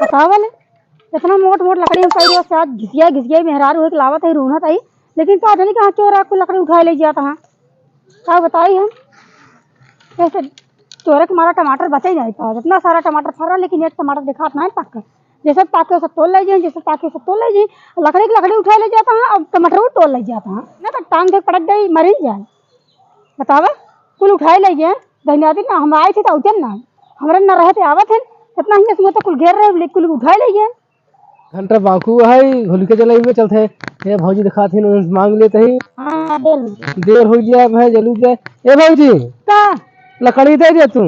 बताओ वाले इतना मोट मोट लकड़ी उठाई से आज घिसिया मेहरारू हो के लावत है रूनत आई, लेकिन तो नहीं कहाँ चोर आपको लकड़ी उठाए ले जाता हाँ। क्या बताई हम कैसे चोरे के मारा टमाटर बचे ही नहीं पाओ, इतना सारा टमाटर फरा लेकिन एक टमाटर दिखा नहीं पक्का। जैसे ताके सब तोड़ ले जाए, जैसे ताके सब तोड़ ले जाए, लकड़ी की लकड़ी उठा ले जाता है और टमाटर भी तोड़ ले जाता है ना, तो टांग से पड़क गई मर ही जाए। बतावा कुल उठाए ले गए धन्यवाद ना, हम आए थे तो उतन ना हमारे न रहे थे आवत है इतना ही तो कुल घेर रहे कुल उठाए ले गए। घंटा बाकू है होलिका जलाई में चलते ये भौजी दिखाते हैं मांग लेते ही देर हो गया भाई जल्दी दे ए भौजी का लकड़ी दे दे तू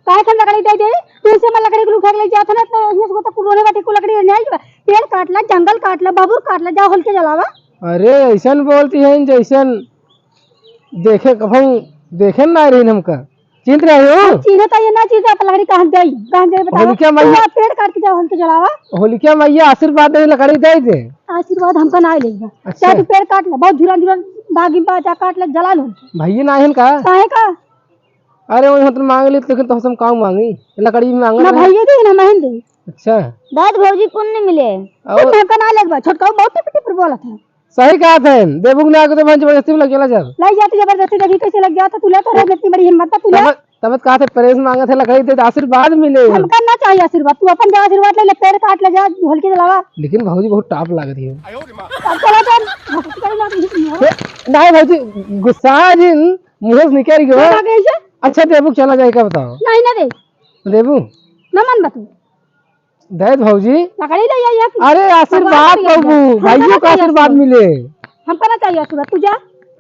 काहे का लकड़ी दे दे तू से मैं लकड़ी को उठा के ले जाता ना तो इसमें तो पुरोने वाटी को लकड़ी नहीं आई, पेड़ काट ला जंगल काट ला बबूर काट ला जा होल के जलावा। अरे ऐसन बोलती है जैसन देखे कभी देखे ना रही हमका चिंत रहे हो चीनता ये ना चीज आप लकड़ी कहां गई बताओ होलिका मैया पेड़ काट के जा होल के जलावा। होलिका मैया आशीर्वाद दे लकड़ी दे दे आशीर्वाद हमका ना लेगा। अच्छा। तू पेड़ काट ला बहुत झुरा झुरा बागी बाजा काट ला जला लो भैया ना है का काहे का। अरे वो तो मांग ली लेकिन तो हम काम मांगी लकड़ी में मांग ना भैया दे ना महन दे। अच्छा दाद भौजी कौन नहीं मिले हमका ना लेगा छोटका बहुत टिप टिप बोला था। सही कहा था देबुक ना तो मैं जबरदस्ती में लग चला जा लग जाती जबरदस्ती देखी कैसे लग गया था तू लेता रहे इतनी बड़ी हिम्मत था तू ले तब कहा था प्रेस मांगा था लकड़ी दे आशीर्वाद मिले हमका ना चाहिए आशीर्वाद तू अपन जा आशीर्वाद ले पेड़ काट ले जा ढोल के जलावा। लेकिन भौजी बहुत टाप लागत है अब चला जा नहीं भौजी गुस्सा जिन मुंह से निकल गयो। अच्छा देबुक चला जाए का बताओ नहीं ना दे देबू ना मन बतू दे भौजी लकड़ी ले जाइए। अरे आशीर्वाद बाबू भाइयों का आशीर्वाद मिले हमका ना चाहिए आशीर्वाद तू जा।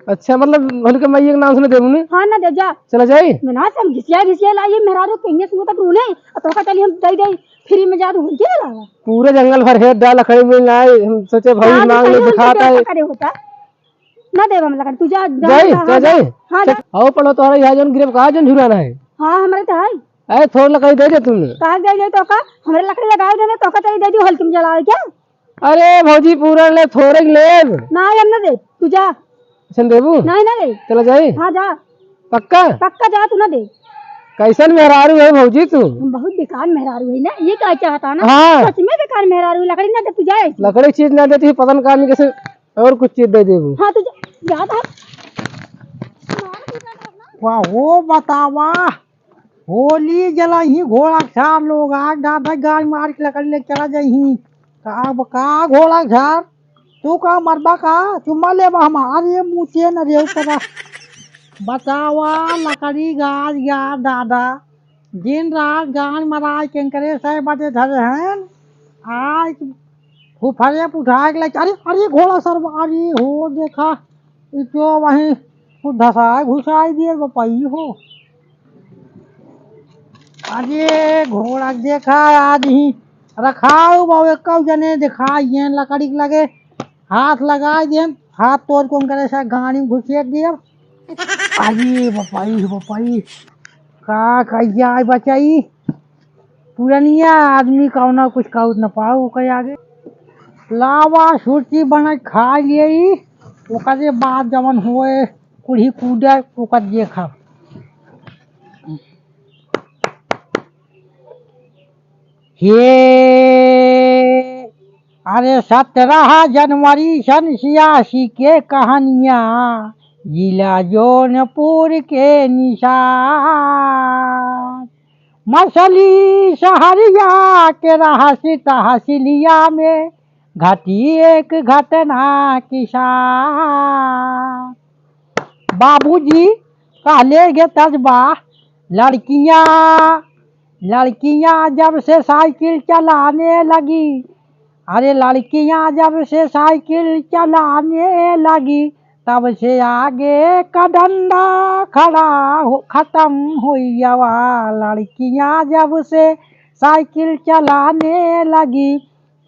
अच्छा मतलब होलिका मैया के नाम सुने देबू ने हाँ ना दे जा चला जाए मैं ना सब घिसिया लाइए मेहरारू कहीं सुबह तक रूने तो का चली हम दे फ्री में जा ढूंढ के लावा पूरे जंगल भर है डाल लकड़ी मिल ना हम सोचे भाई मांग ले दिखाता है करे होता ना देवा हम लकड़ी तू जा जाए जाए हाँ आओ पढ़ो तोहरा यहाँ जन गिरब कहा जन झुराना है। हाँ हमारे तो है अरे थोड़ा लकड़ी दे दे तुमने कहा दे तो का हमारे लकड़ी लगा देने तो का चली दे दी हल्के में जलाए क्या। अरे भौजी पूरा ले थोड़े ले ना हम ना दे तू जा देबू नहीं ना दे चला जाए हाँ जा पक्का जा तू ना दे। कैसन मेहरारू है भौजी तू हम बहुत बेकार मेहरारू है ना ये क्या चाहता ना। हाँ सच में बेकार मेहरारू लकड़ी ना दे तू जाए लकड़ी चीज ना देती पतन काम कैसे और कुछ चीज दे देबू। हाँ तू जा था वाह हो बतावा होली जला ही घोड़ा झार लोग आज दादा गाय मार के लकड़ी ले चला जाही का घोड़ा झार तू का मरबा का चुम्मा ले हमारे मुँह न रे करा बतावा लकड़ी गाज गया दादा दिन रात गाय मराज के करे सही बातें धरे हैं आज फुफरे उठा के ले अरे अरे घोड़ा सर अरे हो देखा जो वहीं धसाए घुसाई दिए बपाई हो। अरे घोड़ा देखा आज ही रखाओ बाबू एक जने दिखाइए लकड़ी लगे हाथ लगा दिए हाथ तोड़ कौन करे सा गाड़ी में घुसेट दिए। अरे बपाई का कहिया बचाई पुरनिया आदमी कौना कुछ कहू न पाओ कहीं आगे लावा सूची बना खा लिए ओकरे बाद जवन हुए कुड़ी कूदे ओकर देखा हे अरे 17 जनवरी सन 86 के कहानियाँ जिला जौनपुर के निशान मछली सहरिया के रहस्य तहसीलिया में घटी एक घटना किसान बाबूजी कहले गे तजबा लड़कियां जब से साइकिल चलाने लगी अरे लड़कियां जब से साइकिल चलाने लगी तब से आगे का डंडा खत्म हुई लड़कियां जब से साइकिल चलाने लगी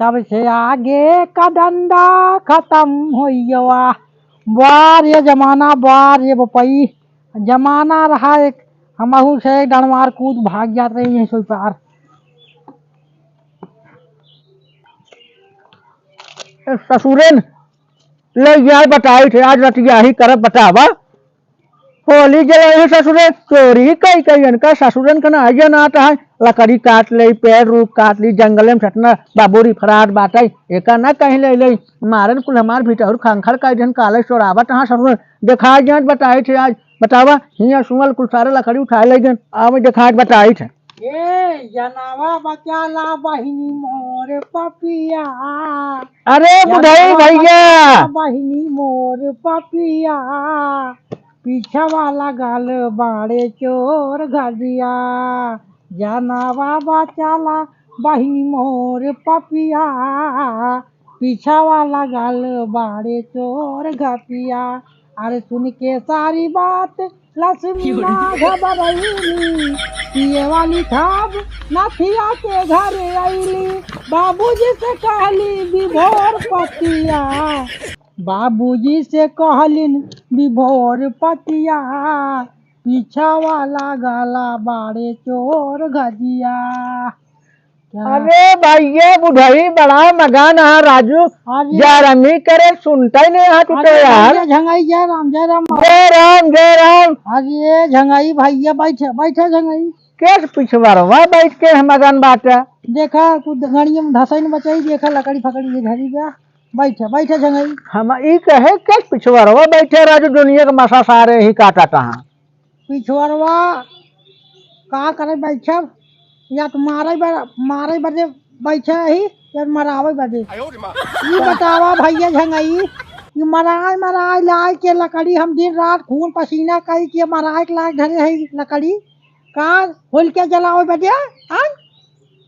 तब से आगे का डंडा खत्म हुई बार ये जमाना बार ये बपई जमाना रहा एक हमहू से डनवार कूद भाग जाते हैं सो पार ससुरेन ले जाए बताई थे आज रतिया ही करब बतावा होली जलाई ससुरे चोरी कई कई इनका ससुरन का ना ना आता है लकड़ी काट ले पेड़ रूप काट ली जंगल में सटना बाबूरी फरार बाटाई एका ना कहीं ले ले मारन कुल हमार भीतर खंखर का जन काले चोरावत हाँ ससुर देखा जात बताई थे आज बतावा हिया सुमल कुल सारे लकड़ी उठा ले गन आवे देखा बताई थे ए जनावा बचा ला बहिनी मोर पपिया अरे बुढ़ई भैया बहिनी मोर पपिया पीछा वाला गाल बाड़े चोर घजिया जनावा बचाला बहिनी मोर पपिया पीछा वाला गाल बाड़े चोर घपिया अरे सुन के सारी बात लक्ष्मी घबराईली पिए वाली खाब नथिया के घर आईली बाबूजी से कहली विभोर पतिया बाबूजी से कहलिन विभोर पतिया पीछा वाला गाला बाड़े चोर घजिया अरे भैया बुढ़ई बड़ा मगान है राजू जरमी करे सुनता ही नहीं है तू तो यार झंगाई जय राम जय राम जय राम जय राम अरे झंगाई भैया बैठे बैठे झंगाई कैसे पिछवारवा बैठ के मगन बाटा देखा कुछ गाड़ियों में धसाई न बचाई देखा लकड़ी फकड़ी ये घरी गया बैठे बैठे झंगाई हम ई कहे कैसे पिछवारवा बैठे राजू दुनिया का मसा सारे ही काटा तहाँ पिछवारवा का करे बैठे या तो मारे बदे बैठे ही या मरावे बदे ये बतावा भैया झंगाई ये मराए लाए के लकड़ी हम दिन रात खून पसीना कई के मराए के लाए धरे है लकड़ी का होल के जलावे बदे आज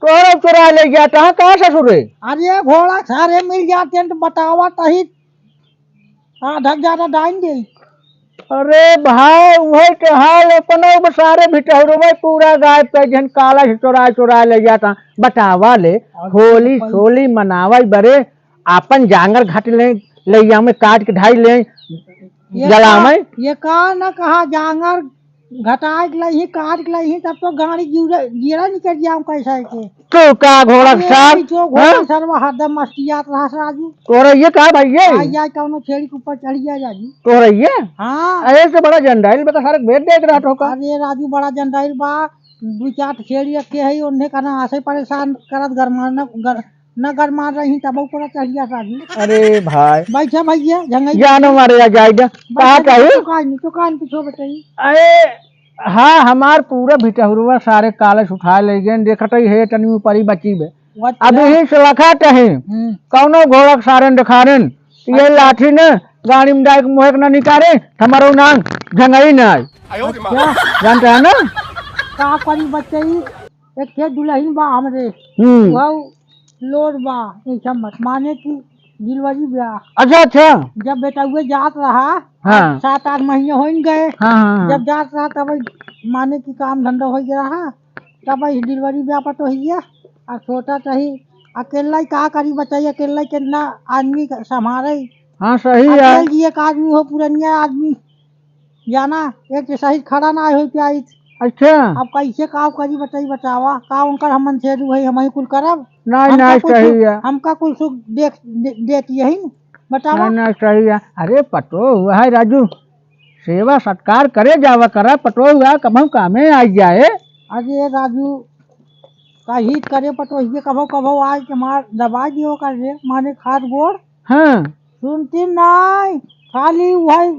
तोरा चुरा ले जाता है कहाँ ससुर अरे घोड़ा सारे मिल जाते हैं तो बतावा तही आधा ज्यादा डाइन दे अरे भाई वही के हाल अपने सारे भिटहरो में पूरा गाय पे जन काला चुरा ले जाता बतावा ले होली सोली मनावा बरे अपन जांगर घाट ले में काट के ढाई ले जला में ये का न कहा जांगर घटा लही काट लही तब तो गाड़ी गिरा निकल जाऊं कैसा के तो का घोड़ा साहब जो घोड़ा सरवा हरदम मस्तियात रहा राजू तोरा ये का भैया या कौनो छेड़ी के ऊपर चढ़ गया राजू तोरा ये हां अरे से बड़ा जंडाइल बता सारे भेद देख रहा तो का अरे राजू बड़ा जंडाइल बा दो चार छेड़ी रखे है उन्हें कहना आसे परेशान करत न गरमा रही तब ऊपर चढ़ गया राजू अरे भाई बैठा भैया झंगाई जानो मारे जाएगा कहा चाहिए दुकान पीछे बताइए अरे हाँ हमार पूरा भिटहुआ सारे कालस उठा ले गए देखत है तनी ऊपरी बची बे अभी ही सलखा टहे कौनो घोड़ा सारन दिखारन ये लाठी ने गाड़ी में डाल मोहक न निकाले हमारो नाम झंगाई न जानते है ना का करी बच्चे एक थे दुल्हन बा हमरे वो लोड बा एक मत माने की दिलवाजी ब्याह अच्छा जब बेटा हुए जात रहा हाँ 7-8 महीने हो गए हाँ। जब जात रहा तब माने की काम धंधा हो गया तब डिलीवरी ब्याह पर तो ही और छोटा सही अकेला ही का करी बताइए अकेला कितना आदमी संभाले हाँ सही है एक आदमी हो पुरानिया आदमी जाना एक सही खड़ा ना हो पाई अच्छा अब कैसे काम करी बताइए बतावा का उनका हमन से भाई हम ही कुल करब ना सही है हमका कुल सुख देती है बतावा ना सही है अरे पटो हुआ है राजू सेवा सत्कार करे जावा करा पटो हुआ कभू कामे आ जाए अरे राजू का हित करे पटो ये कभो कभो आज के मार दबा दियो कर रे माने खाद गोड़ हाँ सुनती नहीं खाली वही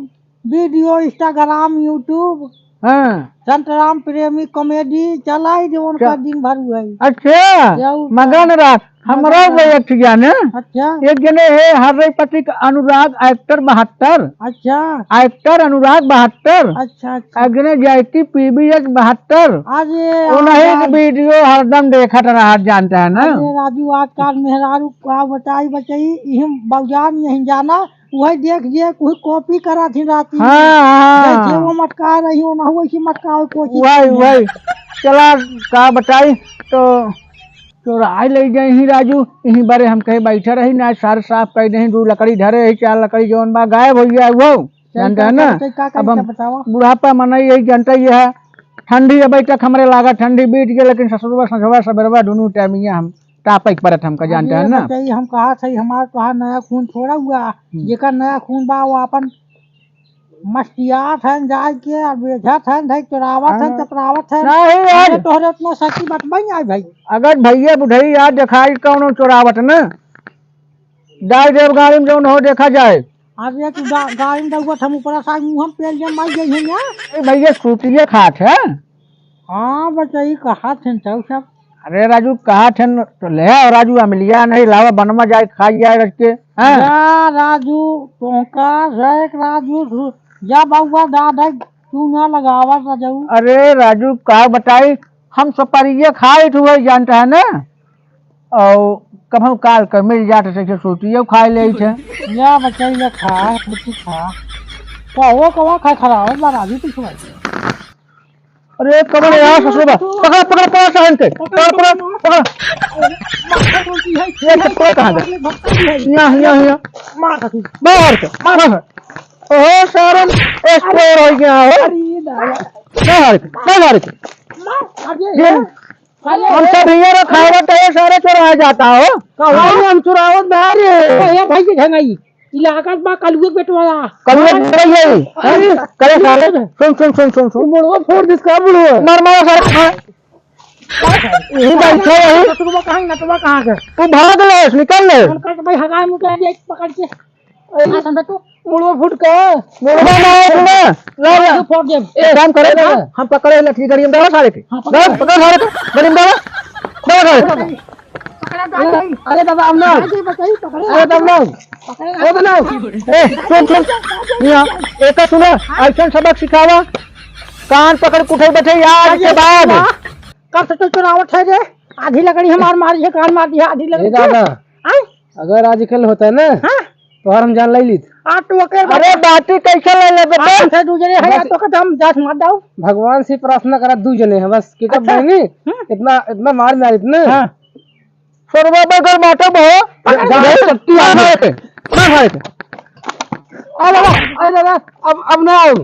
वीडियो इंस्टाग्राम यूट्यूब हाँ संतराम प्रेमी कॉमेडी चलाई जो उनका दिन भर हुआ है अच्छा मगन रात हमारा एक जाने अच्छा एक जने है हर पति अनुराग एक्टर 72 अच्छा एक्टर अनुराग 72 अच्छा एक जने जायती पीबीएस 72 अरे उन्हीं वीडियो हरदम देखा रहा जानता है ना राजू आजकल मेहरारू का बताई बचाई बउजान यही जाना वही देख कोई कॉपी करा थी राती हाँ। वो मटका रही हो ना वही मटका वही चला का बताई तो चोराई ले जाए ही राजू यही बारे हम कहे बैठे रही ना सारे साफ कर दे 2 लकड़ी धरे है 4 लकड़ी जौन बा गायब हो गया वो जानता है ना अब हम बुढ़ापा मना यही जानता ही है ठंडी अभी तक हमारे लागा ठंडी बीत गई लेकिन ससुरवा ससुरवा सबरवा दोनों टाइम हम टापक परत हमका जानते हैं ना हम कहा सही हमारा तो नया खून छोड़ा हुआ जेकर नया खून बा वो अपन मस्तियात है जाए के बेझत है धई चोरावत है चपरावत है नहीं यार तोहरे इतना सच्ची बात नहीं आई भाई। अगर भैया बुढ़ई यार दिखाई कौन चोरावत न जाए देव गाड़ी में जौन हो देखा जाए। आज ये तू गाड़ी में दउत हम ऊपर साइड मुंह हम पेल जे माई गई है ना। ए भैया स्कूटिए खात है। हां बचई कहा थे सब सब। अरे राजू कहा थे तो ले आओ राजू अमलिया नहीं लावा बनवा जाए खा जाए रख के हैं। जा राजू टोंका रेक राजू जा बाबा दादा तू ना लगावा राजू। अरे राजू का बताई हम सपरिये खाए हुए जानता है ना और कभी काल कर मिल जाते थे स्कूटिए खा ले थे। या बचई ले खा तू खा कहो कवा खा खराब राजू तू खा। अरे कमल यार ससुर बा पकड़ पकड़ पकड़ सहन के पकड़ पकड़ पकड़ ये चप्पल कहाँ गया यहाँ यहाँ यहाँ बाहर के बाहर ओहो सारन एक्सप्लोर हो गया हो बाहर के हम सब भैया खावा तो ये सारे चुराया जाता हो कहाँ हम चुरावत बाहर ये भाई के ढंगाई इलाका बा कलुए पेटवाला कलुए नहीं करे साले सुन मुड़वा फोड़ दिसका मुड़वा मार मार सारे यही बैठा है तुम कहां ना तुम कहां के तू भाग ले निकल ले कर भाई हगाए मुके एक पकड़ के आ संदा तू मुड़वा फुट का मुड़वा ना ला फोड़ दे एक काम करे ना हम पकड़े लठी गड़ी में डाला सारे के पकड़ सारे के गड़ी में डाला अरे बाबा अब ना अरे तब ना ए बना ए सुन यहाँ एक सुनो ऐसा सबक सिखावा कान पकड़ कुठे बैठे यार के बाद कब से चुनावट है रे आधी लकड़ी हमार मारी है कान मार दिया आधी लकड़ी दादा अगर आजकल होता है ना तो हम जान ली आ तो के अरे बाती कैसे ले ले बेटा से दूसरे है तो के हम जात मार दाऊ भगवान से प्रार्थना करा दू जने हैं बस के कब देंगे इतना इतना मार मार इतना सरवा बगर माटे बहो शक्ति आ है ना है अरे दादा अब ना आओ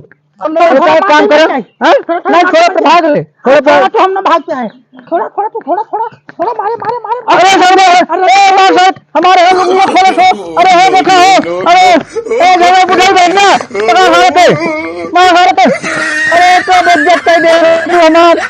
अब ना काम करे हां नहीं थोड़ा तो भाग ले थोड़ा तो हम ना भाग के आए थोड़ा थोड़ा तो थोड़ा मारे मारे मारे अरे अरे मार साहब हमारे हम लोग थोड़ा सा अरे हो देखा हो अरे ए जरा बुढ़ाई बैठना पकड़ हाथ पे मार हाथ पे अरे तो देख दे हमार